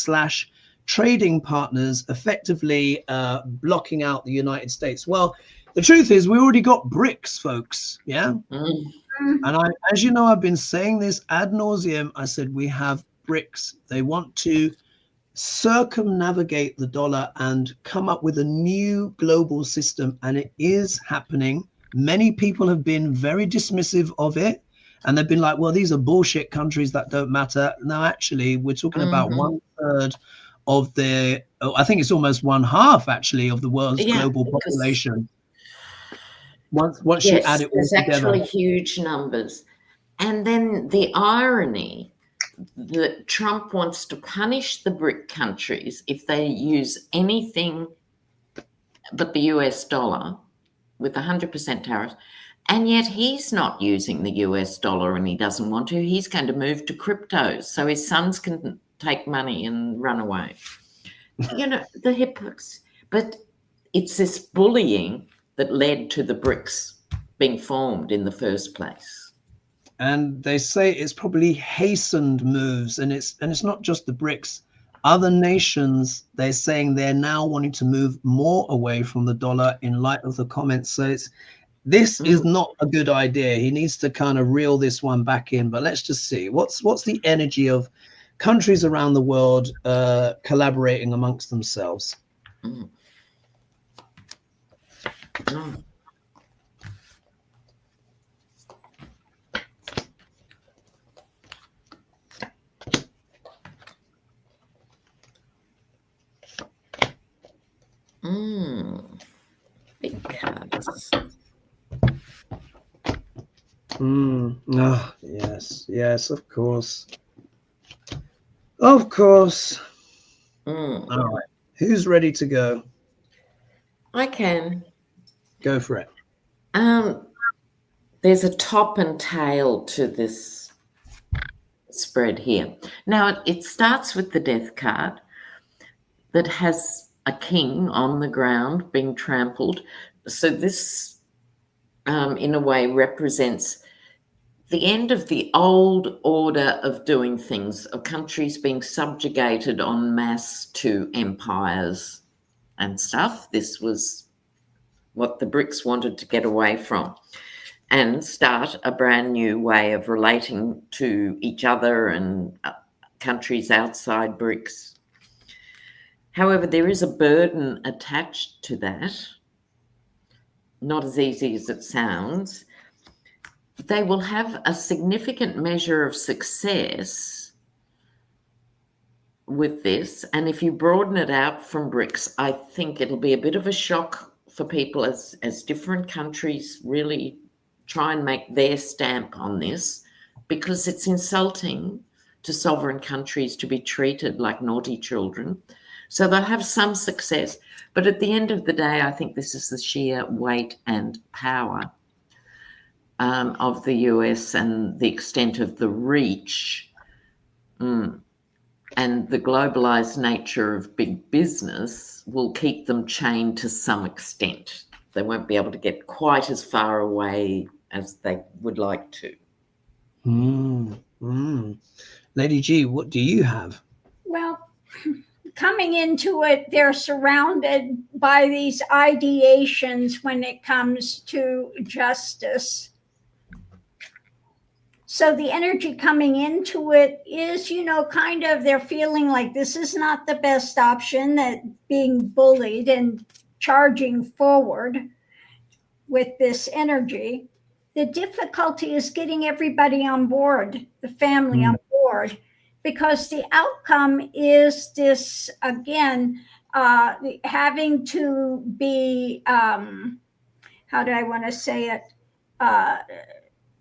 trading partners, effectively blocking out the United States? Well, the truth is we already got BRICS, folks. Yeah. And as you know, I've been saying this ad nauseum. I said we have BRICS. They want to circumnavigate the dollar and come up with a new global system, and it is happening. Many people have been very dismissive of it, and they've been like, well, these are bullshit countries that don't matter. No, actually, we're talking about 1/3 of the, I think it's almost 1/2 actually of the world's global population. Once you add it all together, actually huge numbers. And then the irony that Trump wants to punish the BRIC countries if they use anything but the US dollar with 100% tariffs, and yet he's not using the US dollar, and he doesn't want to. He's going to move to cryptos so his sons can take money and run away. You know, the hypocrites. But it's this bullying that led to the BRICS being formed in the first place. And they say it's probably hastened moves, and it's not just the BRICS. Other nations, they're saying they're now wanting to move more away from the dollar in light of the comments. So this is not a good idea. He needs to kind of reel this one back in. But let's just see what's the energy of countries around the world collaborating amongst themselves. Big cards. Oh, yes, of course. Of course. Mm. All right. Who's ready to go? I can. Go for it. There's a top and tail to this spread here. Now, it starts with the death card that has a king on the ground being trampled. So this, in a way, represents the end of the old order of doing things, of countries being subjugated en masse to empires and stuff. This was what the BRICS wanted to get away from and start a brand new way of relating to each other and countries outside BRICS. However, there is a burden attached to that, not as easy as it sounds. They will have a significant measure of success with this. And if you broaden it out from BRICS, I think it'll be a bit of a shock for people as different countries really try and make their stamp on this, because it's insulting to sovereign countries to be treated like naughty children. So they'll have some success. But at the end of the day, I think this is the sheer weight and power of the US and the extent of the reach and the globalized nature of big business will keep them chained to some extent. They won't be able to get quite as far away as they would like to. Lady G, what do you have? Well, coming into it, they're surrounded by these ideations when it comes to justice. So the energy coming into it is, kind of they're feeling like this is not the best option, that being bullied and charging forward with this energy. The difficulty is getting everybody on board, the family on board, because the outcome is this, again, having to be, how do I want to say it,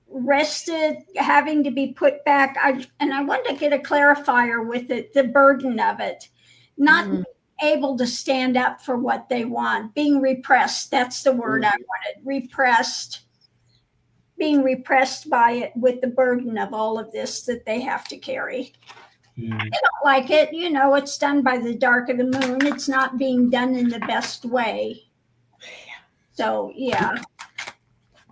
rested, having to be put back. And I want to get a clarifier with it, the burden of it, not being able to stand up for what they want, being repressed. That's the word I wanted, repressed, being repressed by it with the burden of all of this that they have to carry. They don't like it. It's done by the dark of the moon. It's not being done in the best way. So, yeah.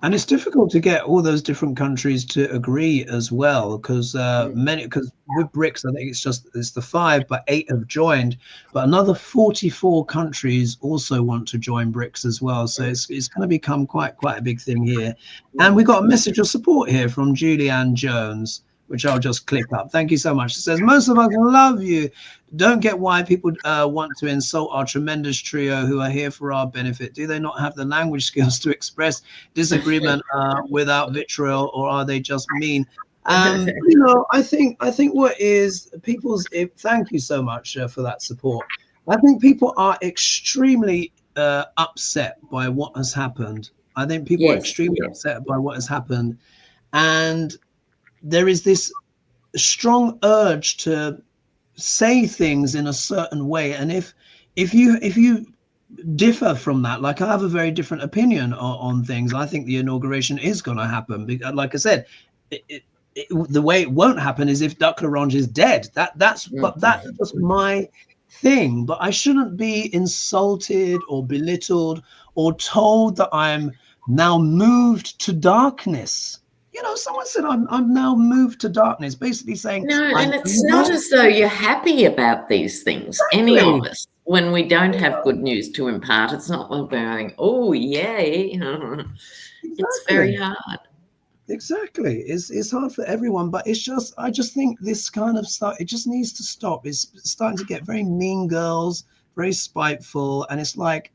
And it's difficult to get all those different countries to agree as well, because because with BRICS, I think it's the 5, but 8 have joined, but another 44 countries also want to join BRICS as well. So it's going to become quite a big thing here. And we got a message of support here from Julianne Jones, which I'll just click up. Thank you so much. It says, most of us love you. Don't get why people want to insult our tremendous trio who are here for our benefit. Do they not have the language skills to express disagreement without vitriol, or are they just mean? I think what is people's, thank you so much for that support. I think people are extremely upset by what has happened. I think people are extremely upset by what has happened. And there is this strong urge to say things in a certain way, and if you differ from that, like I have a very different opinion on things. I think the inauguration is going to happen. Like I said, the way it won't happen is if Duck Larange is dead. That's just my thing. But I shouldn't be insulted or belittled or told that I'm now moved to darkness. Someone said I'm now moved to darkness, basically saying no, and it's not as though you're happy about these things. Exactly. Any of us, when we don't have good news to impart, it's not like we're going, oh yay. Exactly. It's very hard. Exactly. It's hard for everyone, but I just think this kind of stuff, it just needs to stop. It's starting to get very mean girls, very spiteful, and it's like,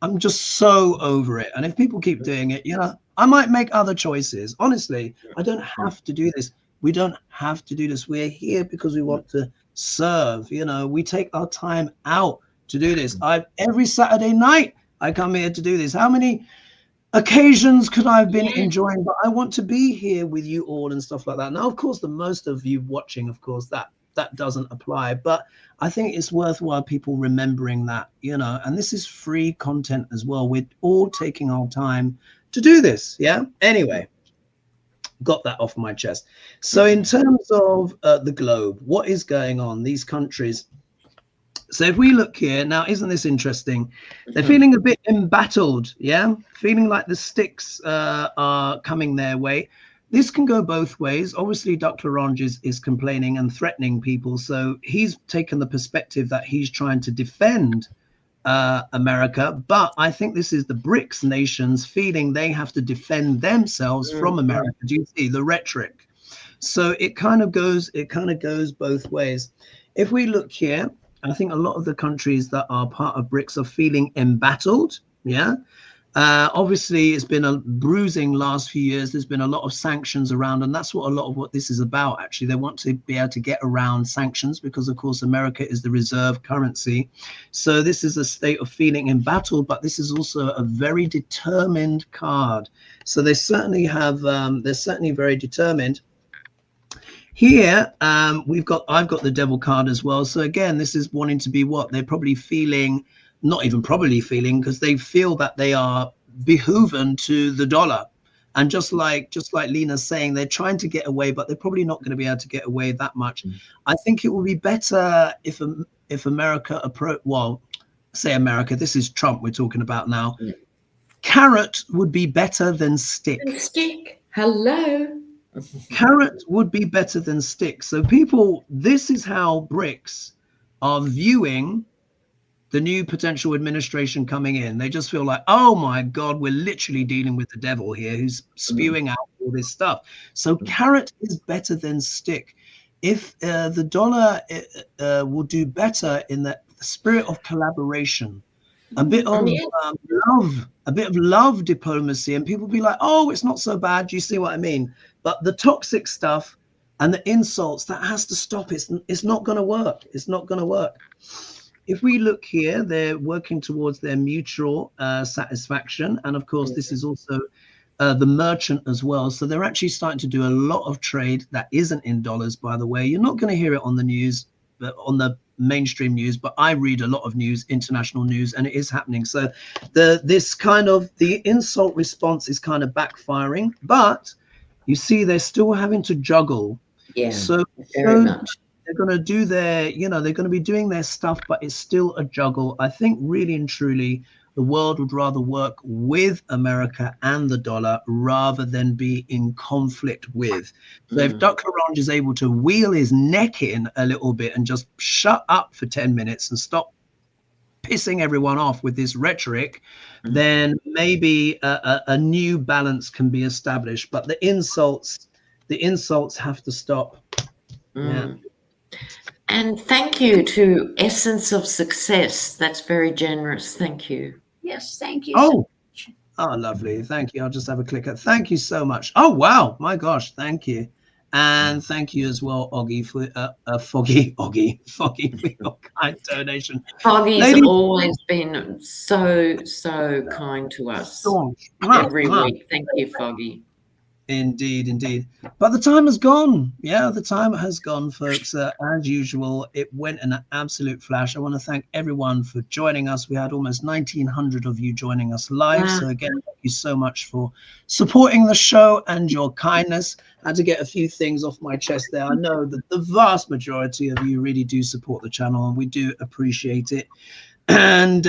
I'm just so over it. And if people keep doing it, I might make other choices. Honestly, I don't have to do this. We don't have to do this. We're here because we want to serve. We take our time out to do this. Every Saturday night, I come here to do this. How many occasions could I have been enjoying? But I want to be here with you all and stuff like that. Now, of course, the most of you watching, of course, that that doesn't apply. But I think it's worthwhile people remembering that, you know, and this is free content as well. We're all taking our time to do this. Yeah. Anyway, got that off my chest. So in terms of the globe, what is going on, these countries? So if we look here now, isn't this interesting? They're feeling a bit embattled, yeah, feeling like the sticks are coming their way. This can go both ways. Obviously, Dr. Orange is complaining and threatening people, so he's taken the perspective that he's trying to defend America. But I think this is the BRICS nations feeling they have to defend themselves from America. Do you see the rhetoric? So it kind of goes both ways. If we look here, I think a lot of the countries that are part of BRICS are feeling embattled. Yeah. Obviously, it's been a bruising last few years. There's been a lot of sanctions around, and that's what a lot of what this is about. Actually, they want to be able to get around sanctions because, of course, America is the reserve currency. So this is a state of feeling embattled, but this is also a very determined card. So they certainly have. They're certainly very determined. Here, I've got the devil card as well. So again, this is wanting to be what they're probably feeling. Not even probably feeling, because they feel that they are behooven to the dollar. And just like Lena's saying, they're trying to get away, but they're probably not going to be able to get away that much. I think it will be better if America say America, this is Trump we're talking about now. Carrot would be better than stick. Stick. Hello. Carrot would be better than stick. So people, this is how BRICS are viewing the new potential administration coming in. They just feel like, oh my God, we're literally dealing with the devil here who's spewing out all this stuff. So carrot is better than stick. If the dollar will do better in the spirit of collaboration, a bit of love diplomacy, and people be like, oh, it's not so bad. Do you see what I mean? But the toxic stuff and the insults, that has to stop. It's not going to work. It's not going to work. If we look here, they're working towards their mutual satisfaction. And of course, this is also the merchant as well. So they're actually starting to do a lot of trade that isn't in dollars, by the way. You're not going to hear it on the news, but on the mainstream news, but I read a lot of news, international news, and it is happening. So the insult response is kind of backfiring, but you see, they're still having to juggle. Yeah, so very much. They're going to do they're going to be doing their stuff, but it's still a juggle. I think really and truly, the world would rather work with America and the dollar rather than be in conflict with. So if Dr. Orange is able to wheel his neck in a little bit and just shut up for 10 minutes and stop pissing everyone off with this rhetoric, then maybe a new balance can be established. But the insults have to stop. Yeah. And thank you to Essence of Success. That's very generous. Thank you. Yes, thank you. Oh, lovely. Thank you. I'll just have a click. Thank you so much. Oh, wow. My gosh. Thank you. And thank you as well, Oggy, for Foggy for your kind donation. Foggy's always been so kind to us every week. Thank you, Foggy. Indeed. But the time has gone. Yeah, the time has gone, folks. As usual, it went in an absolute flash. I want to thank everyone for joining us. We had almost 1,900 of you joining us live. Wow. So again, thank you so much for supporting the show and your kindness. I had to get a few things off my chest there. I know that the vast majority of you really do support the channel, and we do appreciate it. And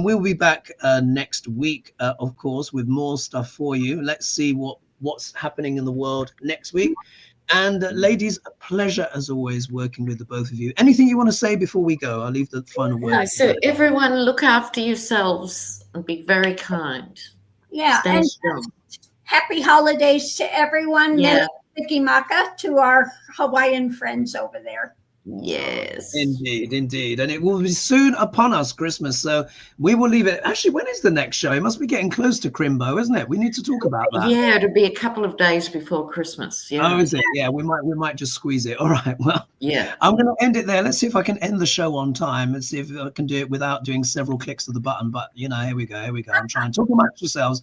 we'll be back next week, of course, with more stuff for you. Let's see what's happening in the world next week. And ladies, a pleasure as always working with the both of you. Anything you want to say before we go? I'll leave the final word. No, so everyone, look after yourselves and be very kind. Yeah. Stay strong. Happy holidays to everyone. Yeah. Maka to our Hawaiian friends over there. Yes. Indeed. And it will be soon upon us, Christmas. So we will leave it. Actually, when is the next show? It must be getting close to Crimbo, isn't it? We need to talk about that. Yeah, it'll be a couple of days before Christmas. Yeah. Oh, is it? Yeah, we might just squeeze it. All right. Well, yeah. I'm going to end it there. Let's see if I can end the show on time. Let's see if I can do it without doing several clicks of the button. But, here we go. I'm trying. Talk amongst yourselves.